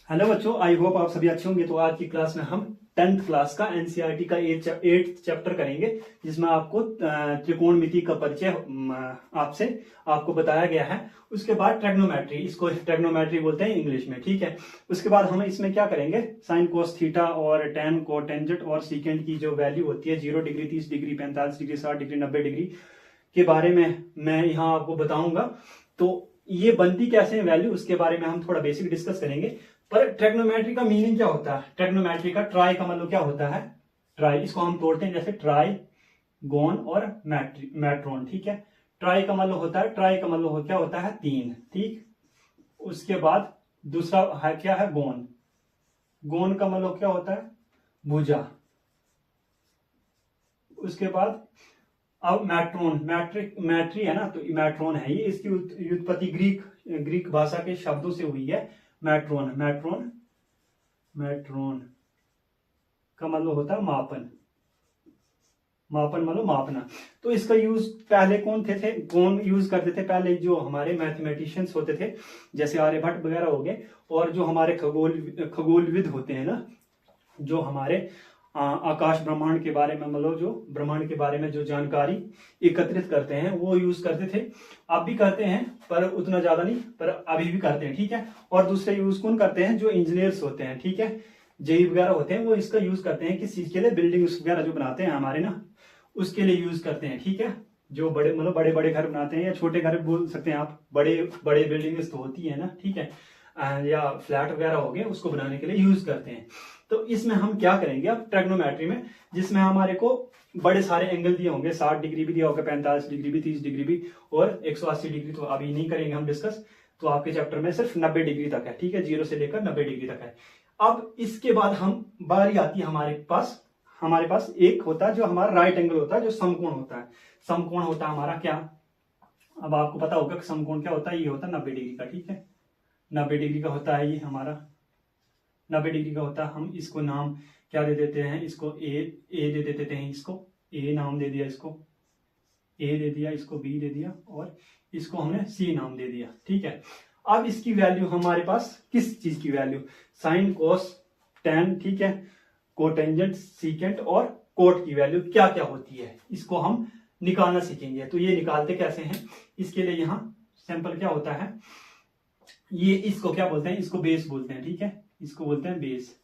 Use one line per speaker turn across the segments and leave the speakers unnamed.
Hello बच्चों, I hope आप सभी अच्छे होंगे। तो आज की क्लास में हम 10th क्लास का एनसीईआरटी का 8th चैप्टर करेंगे, जिसमें आपको त्रिकोणमिति का परिचय आपसे आपको बताया गया है। उसके बाद ट्रेग्नोमेट्री, इसको ट्रेग्नोमेट्री बोलते हैं इंग्लिश में, ठीक है। उसके बाद हम इसमें क्या करेंगे, साइन कोस थीटा और टेन कोटेंजेंट और सीकेंट की जो वैल्यू होती है 0 degree, 30 degree, 45 degree, 60 degree, 90 degree के बारे में मैं यहाँ आपको बताऊंगा। तो ये बनती कैसे है वैल्यू, उसके बारे में हम थोड़ा बेसिक डिस्कस करेंगे। पर ट्रेग्नोमेट्री का मीनिंग क्या होता है, ट्रेग्नोमेट्री का ट्राई का मतलब क्या होता है, ट्राई इसको हम तोड़ते हैं जैसे ट्राई गोन और मैट्रोन, ठीक है। ट्राई का मतलब होता है, ट्राई का मतलब क्या होता है, तीन, ठीक। उसके बाद दूसरा है क्या है, गोन। गोन का मतलब क्या होता है, भुजा। उसके बाद अब मैट्रोन, मैट्री है ना, तो मैट्रोन है ये, इसकी व्युत्पत्ति ग्रीक भाषा के शब्दों से हुई है। मैट्रोन मैट्रोन मैट्रोन का मतलब होता है मापन। मापन मतलब मापना। तो इसका यूज पहले कौन यूज करते थे, पहले जो हमारे मैथमेटिशियंस होते थे, जैसे आर्यभट्ट वगैरह हो गए, और जो हमारे खगोलविद होते हैं ना, जो हमारे आकाश ब्रह्मांड के बारे में, मतलब जो ब्रह्मांड के बारे में जो जानकारी एकत्रित करते हैं, वो यूज करते थे। अब भी करते हैं पर उतना ज्यादा नहीं, पर अभी भी करते हैं, ठीक है। और दूसरे यूज कौन करते हैं, जो इंजीनियर्स होते हैं, ठीक है, जेई वगैरह होते हैं, वो इसका यूज करते हैं किस चीज के लिए, बिल्डिंग्स वगैरह जो बनाते हैं हमारे ना, उसके लिए यूज करते हैं, ठीक है। जो बड़े मतलब बड़े बड़े घर बनाते हैं, या छोटे घर बोल सकते हैं आप, बड़े बड़े बिल्डिंग्स तो होती है ना, ठीक है, या फ्लैट वगैरह हो गए, उसको बनाने के लिए यूज करते हैं। तो इसमें हम क्या करेंगे अब ट्रेग्नोमेट्री में, जिसमें हमारे को बड़े सारे एंगल दिए होंगे, 60 डिग्री भी दिया होगा, 45 डिग्री भी, 30 डिग्री भी, और 180 डिग्री तो अभी नहीं करेंगे हम डिस्कस। तो आपके चैप्टर में सिर्फ 90 डिग्री तक है, ठीक है, 0 से लेकर 90 डिग्री तक है। अब इसके बाद हम बारी आती है हमारे पास एक होता है जो हमारा राइट एंगल होता है, जो समकोण होता है। समकोण होता है हमारा क्या, अब आपको पता होगा कि समकोण क्या होता है, ये होता है 90 डिग्री का, ठीक है। 90 डिग्री का होता है ये हमारा, 90 डिग्री का होता है। हम इसको नाम क्या दे देते हैं, इसको ए दे देते हैं, इसको ए नाम दे दिया, इसको ए दे दिया, इसको बी दे दिया, और इसको हमने सी नाम दे दिया, ठीक है। अब इसकी वैल्यू हमारे पास किस चीज की वैल्यू, साइन कोस टेन, ठीक है, कोटेंजेंट सीकेंट और कोट की वैल्यू क्या क्या होती है, इसको हम निकालना सीखेंगे। तो ये निकालते कैसे हैं, इसके लिए यहाँ सैंपल क्या होता है, ये इसको क्या बोलते हैं, इसको बेस बोलते हैं, ठीक है, इसको बोलते हैं बेस।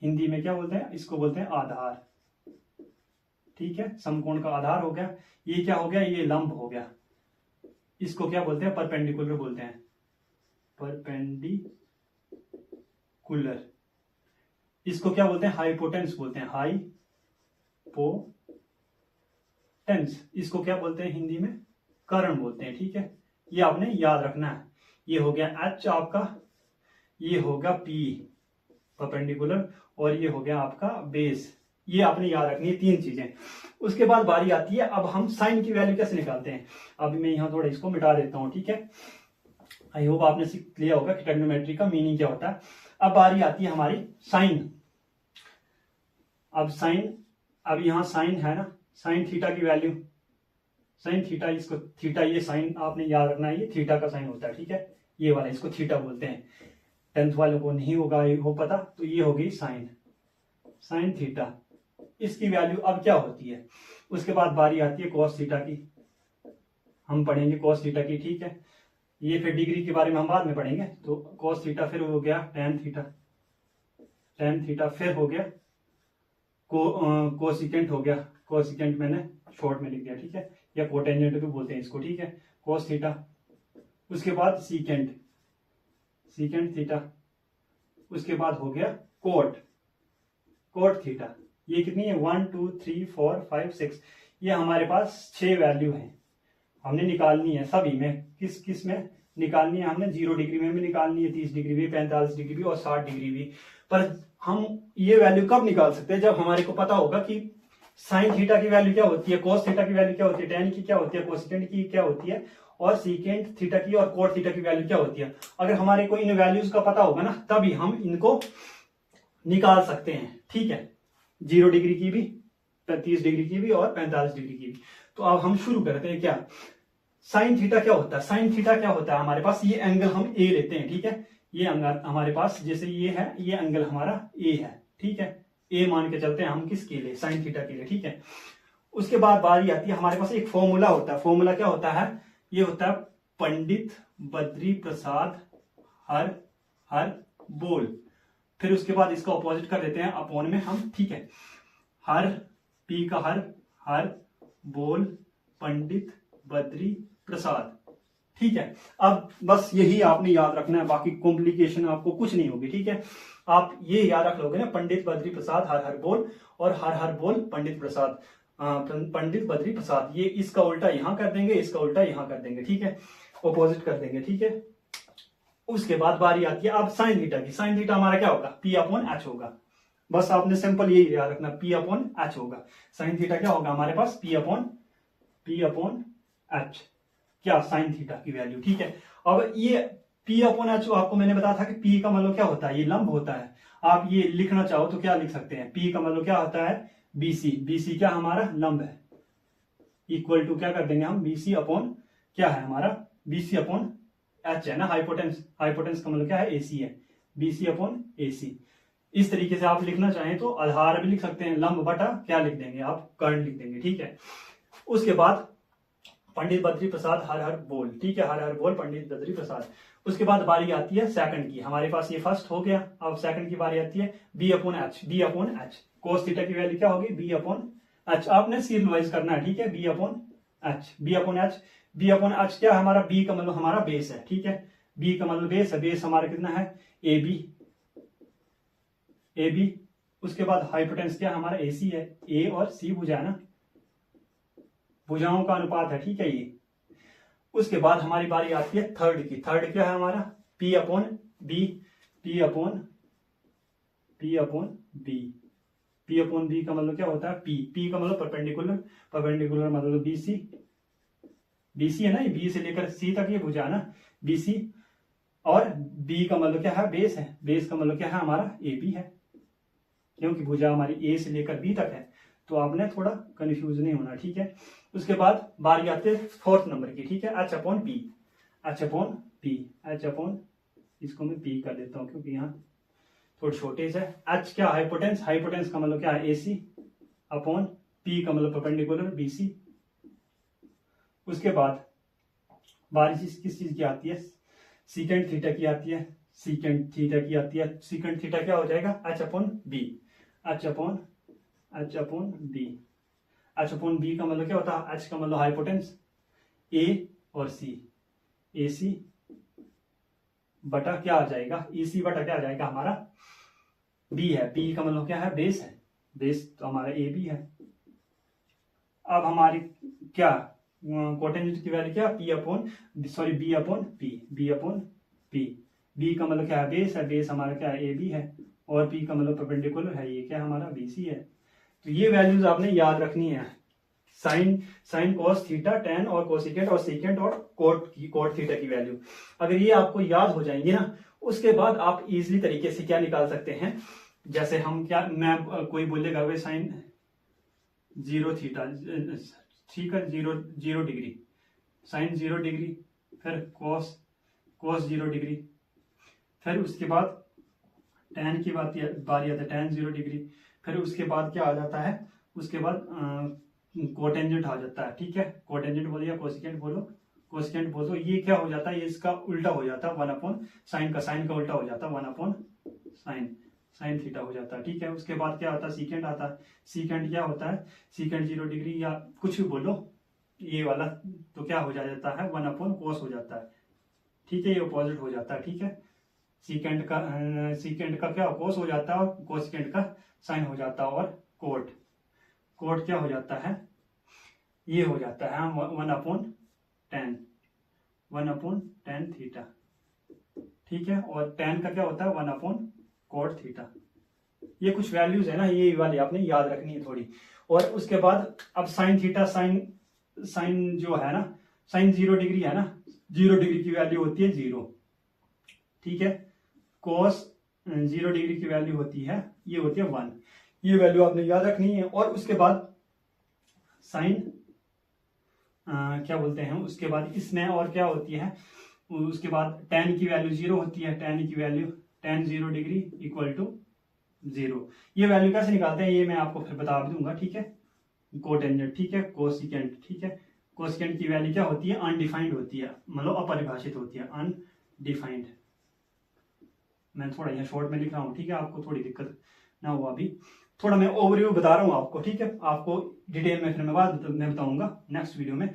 हिंदी में क्या बोलते हैं, इसको बोलते हैं आधार, ठीक है। समकोण का आधार हो गया, ये क्या हो गया, ये लंब हो गया। इसको क्या बोलते हैं, परपेंडिकुलर बोलते हैं, परपेंडिकुलर। इसको क्या बोलते हैं, हाइपोटेंस बोलते हैं, हाइपोटेंस। इसको क्या बोलते हैं हिंदी में, कर्ण बोलते हैं, ठीक है। ये आपने याद रखना है। ये हो गया एच आपका, ये होगा पी परपेंडिकुलर, और ये हो गया आपका बेस। ये आपने याद रखनी है, तीन चीजें। उसके बाद बारी आती है, अब हम साइन की वैल्यू कैसे निकालते हैं। अभी मैं यहाँ थोड़ा इसको मिटा देता हूँ, ठीक है। आई होप आपने सीख लिया होगा कि ट्रिग्नोमेट्री का मीनिंग क्या होता है। अब बारी आती है हमारी साइन। अब साइन, अब यहाँ साइन है ना, साइन थीटा की वैल्यू, साइन थीटा, इसको थीटा, ये साइन आपने याद रखना है, ये थीटा का साइन होता है, ठीक है। ये वाला इसको थीटा बोलते हैं, 10th वालों को नहीं होगा हो पता। तो ये हो गई साइन, साइन थीटा, इसकी वैल्यू अब क्या होती है। उसके बाद बारी आती है कॉस थीटा की, हम पढ़ेंगे कॉस थीटा की, ठीक है। ये फिर डिग्री के बारे में हम बाद में पढ़ेंगे। तो कॉस थीटा, फिर हो गया टेन थीटा, टेन थीटा, फिर हो गया कोसिकेंट हो गया, कोसिकेंट मैंने शॉर्ट में लिख दिया, ठीक है, या कोटेंजेंट भी बोलते हैं इसको, ठीक है, कॉस थीटा। उसके बाद सीकेंट, सीकेंट थीटा। उसके बाद हो गया कोट, कोट थीटा। ये कितनी है, 1 2 3 4 5 6, ये हमारे पास 6 वैल्यू है, हमने निकालनी है सभी में। किस किस में निकालनी है हमने, 0 डिग्री में भी निकालनी है, 30 डिग्री भी, 45 डिग्री भी, और 60 डिग्री भी। पर हम ये वैल्यू कब निकाल सकते हैं, जब हमारे को पता होगा कि साइन थीटा की वैल्यू क्या होती है, कोस थीटा की वैल्यू क्या होती है, टेन की क्या होती है, कोसेकेंट की क्या होती है, और सीकेंट थीटा की और कोट थीटा की वैल्यू क्या होती है। अगर हमारे को इन वैल्यूज का पता होगा ना, तभी हम इनको निकाल सकते हैं, ठीक है। 0 डिग्री की भी, 30 डिग्री की भी, और 45 डिग्री की भी। तो अब हम शुरू करते हैं क्या, साइन थीटा क्या होता है, साइन थीटा क्या होता है हमारे पास, ये एंगल हम ए लेते हैं, ठीक है, ये एंगल हमारे पास जैसे ये है, ये एंगल हमारा ए है, ठीक है, ए मान के चलते हैं हम किसके लिए, साइन थीटा के लिए, ठीक है। उसके बाद बारी आती है हमारे पास एक फॉर्मूला होता है, फॉर्मूला क्या होता है, ये होता है पंडित बद्री प्रसाद हर हर बोल, फिर उसके बाद इसका ऑपोजिट कर देते हैं अपॉन में हम, ठीक है, हर पी का हर बोल पंडित बद्री प्रसाद, ठीक है। अब बस यही आपने याद रखना है, बाकी कॉम्प्लिकेशन आपको कुछ नहीं होगी, ठीक है। आप ये याद रख लोगे ना, पंडित बद्री प्रसाद हर हर बोल, और हर हर बोल पंडित प्रसाद, पंडित बद्री प्रसाद, ये इसका उल्टा यहां कर देंगे, इसका उल्टा यहां कर देंगे, ठीक है, ऑपोजिट कर देंगे, ठीक है। उसके बाद बारी आती है अब साइन थीटा की। साइन थीटा हमारा क्या होगा, पी अपॉन एच होगा, बस आपने सिंपल यही याद रखना, पी अपॉन एच होगा। साइन थीटा क्या होगा हमारे पास, पी अपॉन एच, क्या, साइन थीटा की वैल्यू, ठीक है। अब ये पी अपॉन एच आपको मैंने बताया था कि पी का मतलब क्या होता है, ये लंब होता है। आप ये लिखना चाहो तो क्या लिख सकते हैं, पी का मतलब क्या होता है, बीसी, बीसी क्या हमारा लंब है, इक्वल टू क्या कर देंगे हम, बीसी अपॉन क्या है हमारा, बीसी अपॉन एच है ना, हाइपोटेंस, हाइपोटेंस का मतलब क्या है, एसी है, बीसी अपॉन एसी। इस तरीके से आप लिखना चाहें तो आधार भी लिख सकते हैं, लंब बटा क्या लिख देंगे आप, कर्ण लिख देंगे, ठीक है। उसके बाद पंडित बद्री प्रसाद हर हर बोल, ठीक है, हर हर बोल पंडित बद्री प्रसाद। उसके बाद बारी आती है सेकंड की, हमारे पास ये फर्स्ट हो गया, अब सेकंड की बारी आती है B upon H, B upon H, cos theta की वैल्यू क्या होगी, बी अपॉन एच, आपने सीरियल वाइज करना है, ठीक है, B upon H, B upon H, B upon H क्या हमारा, बी का मतलब हमारा बेस है, ठीक है, बी का मतलब बेस है, बेस हमारा कितना है, ए बी, ए बी। उसके बाद हाइपोटेंस क्या हमारा, एसी है, ए और सी भुजा है ना, भुजाओं का अनुपात है, ठीक है ये। उसके बाद हमारी बारी आती है थर्ड की, थर्ड क्या है हमारा, P upon B, P upon B, P upon B का मतलब क्या होता है, पी का मतलब परपेंडिकुलर, परपेंडिकुलर मतलब बीसी, बीसी है ना, ये बी से लेकर सी तक ये भुजा है ना, बीसी, और बी का मतलब क्या है, बेस है, बेस का मतलब क्या है हमारा, ए बी है, क्योंकि भुजा हमारी ए से लेकर बी तक है, तो आपने थोड़ा कंफ्यूज नहीं होना, ठीक है। उसके बाद बारी आती है फोर्थ नंबर की, ठीक है, H upon P, H upon P, H upon, इसको मैं पी कर देता हूं क्योंकि यहाँ थोड़ी छोटे से, एच क्या हाइपोटेंस, हाइपोटेंस का मतलब क्या है, एसी अपॉन पी का मतलब परपेंडिकुलर बीसी। उसके बाद बारी किस चीज की आती है, सीकेंड थीटा की आती है, सीकेंड थीटा की आती है, सीकेंड थीटा क्या हो जाएगा, H upon B, H upon B, H upon B का मतलब क्या होता है, एच का मतलब हाइपोटेंस, ए और सी, ए सी बटा क्या आ जाएगा, ई सी बटा क्या आ जाएगा हमारा, बी है, बी का मतलब क्या है, बेस है, बेस तो हमारा ए बी है। अब हमारी क्या कोटेंजेंट की वैल्यू क्या, P upon sorry B upon P, B upon P, B का मतलब क्या है, बेस है, बेस हमारा क्या है, ए बी है, और पी का मतलब परपेंडिकुलर है, ये क्या हमारा बी सी है। तो ये वैल्यूज आपने याद रखनी है, साइन कॉस थीटा, टेन और कोसिकेंट और सीकेंट और कोट थीटा की वैल्यू अगर ये आपको याद हो जाएंगे ना, उसके बाद आप इजीली तरीके से क्या निकाल सकते हैं, जैसे हम क्या, मैं कोई बोलेगा वे साइन 0 थीटा, ठीक है, 0 डिग्री, साइन 0 डिग्री, फिर कॉस 0 डिग्री, फिर उसके बाद टेन की बारी आती है, टेन 0 डिग्री, फिर उसके बाद क्या आ जाता है, उसके बाद कोटेंजेंट आ जाता है, ठीक है, कोटेंजेंट बोलो या कोसिकेंट बोलो, कोसिकेंट बोलो, ये क्या हो जाता है, ये इसका उल्टा हो जाता है, 1 अपॉन साइन का उल्टा हो जाता है, 1 अपॉन साइन थीटा हो जाता है, ठीक है। उसके बाद क्या आता है, सीकेंट आता है, सीकेंट क्या होता है, सीकेंट 0 डिग्री या कुछ भी बोलो, ये वाला तो क्या हो जाता है, 1 अपॉन कोस हो जाता है, ठीक है, ये अपोजिट हो जाता है, ठीक है, सीकेंट का क्या कोस हो जाता है, और कोसिकेंट का साइन हो जाता है, और कोट क्या हो जाता है, ये हो जाता है 1 अपॉन टेन थीटा, ठीक है, और टेन का क्या होता है 1 अपॉन कोट थीटा। ये कुछ वैल्यूज है ना, ये वाली आपने याद रखनी है थोड़ी। और उसके बाद अब साइन थीटा, साइन जो है ना, साइन 0 डिग्री है ना, 0 डिग्री की वैल्यू होती है 0, ठीक है, कोस 0 डिग्री की वैल्यू होती है, ये होती है 1, ये वैल्यू आपने याद रखनी है। और उसके बाद साइन क्या बोलते हैं, उसके बाद इसमें और क्या होती है, उसके बाद tan की वैल्यू 0 होती है, tan की value tan 0 degree equal to 0। ये वैल्यू कैसे निकालते हैं ये मैं आपको फिर बता दूंगा, ठीक है। कोटेंजेंट, ठीक है, कोसिकेंट, ठीक है। कोसिकेंट की वैल्यू क्या होती है, अनडिफाइंड होती है, मतलब अपरिभाषित होती है, अनडिफाइंड। मैं थोड़ा यहाँ शॉर्ट में लिख रहा हूँ, ठीक है, आपको थोड़ी दिक्कत ना हो। अभी थोड़ा मैं ओवरव्यू बता रहा हूँ आपको, ठीक है, आपको डिटेल में फिर मैं बताऊंगा नेक्स्ट वीडियो में।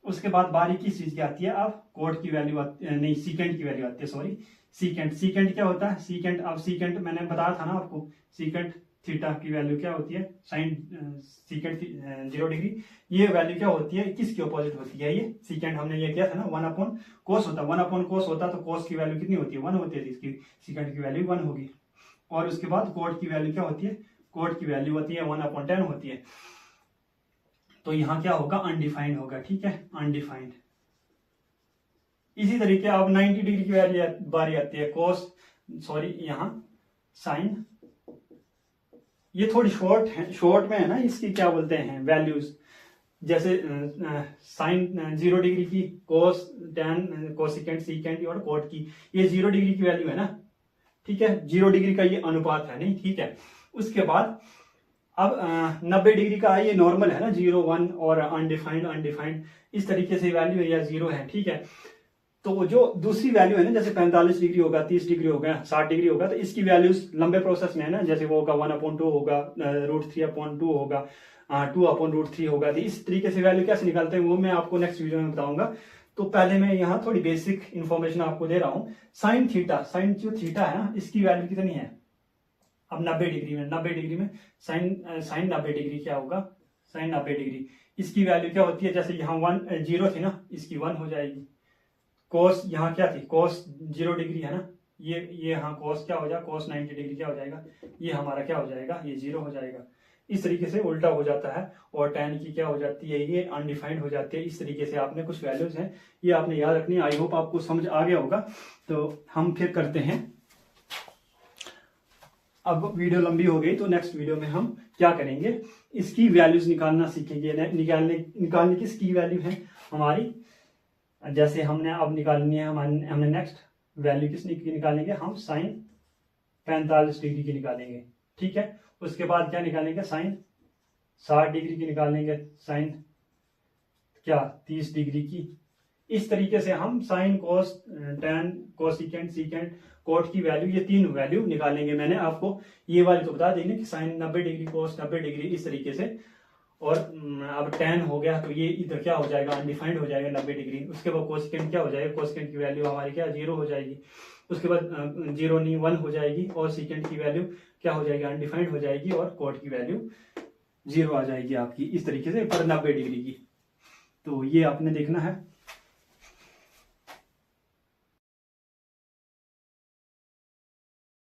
उसके बाद बारी किस चीज की आती है, अब कोट की वैल्यू नहीं, सीकेंट की वैल्यू आती है, सॉरी, सीकेंट। सीकेंट क्या होता है, सीकेंट, अब सीकेंट मैंने बताया था ना आपको, सीकेंट थीटा की वैल्यू क्या होती है, साइन सीकेंट 0 डिग्री, ये वैल्यू क्या होती है, किसकी ऑपोजिट होती है, ये सीकेंट हमने ये किया था ना, 1 कोस होता है, 1 कोस होता तो कोस की वैल्यू कितनी होती है, 1 होती है, इसकी सीकेंट की वैल्यू 1 होगी। और उसके बाद कोट की वैल्यू क्या होती है, कोट की वैल्यू होती है 1/10 होती है। तो यहाँ क्या होगा, अनडिफाइंड होगा, ठीक है, अनडिफाइंड। इसी तरीके अब 90 डिग्री की बारी आती है, कोस, सॉरी यहाँ साइन, ये थोड़ी शॉर्ट में है ना, इसकी क्या बोलते हैं वैल्यूज, जैसे साइन 0 डिग्री की, कोस, टैन, कोसिकेंट, सीकेंट और कोट की, ये 0 डिग्री की वैल्यू है ना, ठीक है, 0 डिग्री का ये अनुपात है नहीं, ठीक है। उसके बाद अब 90 डिग्री का ये नॉर्मल है ना, 0, 1 और अनडिफाइंड इस तरीके से वैल्यू है या 0 है, ठीक है। तो जो दूसरी वैल्यू है ना, जैसे 45 डिग्री होगा, 30 डिग्री होगा, 60 डिग्री होगा, तो इसकी वैल्यूज लंबे प्रोसेस में है ना, जैसे वो होगा 1/2 होगा, √3/2 होगा, 2/√3 होगा। तो इस तरीके से वैल्यू कैसे निकालते हैं वो मैं आपको नेक्स्ट वीडियो में बताऊंगा। तो पहले मैं यहाँ थोड़ी बेसिक इंफॉर्मेशन आपको दे रहा हूँ। साइन थीटा, साइन जो थीटा है ना, इसकी वैल्यू कितनी है, अब 90 डिग्री में साइन 90 डिग्री क्या होगा, साइन 90 डिग्री, इसकी वैल्यू क्या होती है, जैसे यहाँ 0 थी ना, इसकी 1 हो जाएगी। कोस यहाँ क्या थी, कोस 0 डिग्री है ना, ये हाँ कोस क्या हो जाएगा, कोस 90 डिग्री क्या हो जाएगा, ये हमारा क्या हो जाएगा, ये 0 हो जाएगा। इस तरीके से उल्टा हो जाता है। और tan की क्या हो जाती है, ये अनडिफाइंड हो जाती है। इस तरीके से आपने कुछ वैल्यूज हैं ये आपने याद रखनी है। आई होप आपको समझ आ गया होगा। तो हम फिर करते हैं, अब वीडियो लंबी हो गई तो नेक्स्ट वीडियो में हम क्या करेंगे, इसकी वैल्यूज निकालना सीखेंगे। निकालने किसकी वैल्यू है हमारी, जैसे हमने अब निकालनी है, हमने नेक्स्ट वैल्यू किस निकालेंगे, हम साइन 45 डिग्री की निकालेंगे, ठीक है। उसके बाद क्या निकालेंगे, साइन 60 डिग्री की निकालेंगे, साइन क्या 30 डिग्री की। इस तरीके से हम साइन, कोस, टैन, कोसिकेंट, सीकेंट, कोट की वैल्यू, ये 3 वैल्यू निकालेंगे। मैंने आपको ये वाली तो बता देंगे कि साइन 90 डिग्री, कोस 90 डिग्री, इस तरीके से। और अब टैन हो गया तो ये इधर क्या हो जाएगा, अनडिफाइंड हो जाएगा 90 डिग्री। उसके बाद कोसिकेंट क्या हो जाएगा, कोसिकेंट की वैल्यू हमारी क्या 0 हो जाएगी। उसके बाद 0 नहीं 1 हो जाएगी। और सीकेंट की वैल्यू क्या हो जाएगी, अनडिफाइंड हो जाएगी। और कोट की वैल्यू 0 आ जाएगी आपकी, इस तरीके से पर 90 डिग्री की। तो ये आपने देखना है।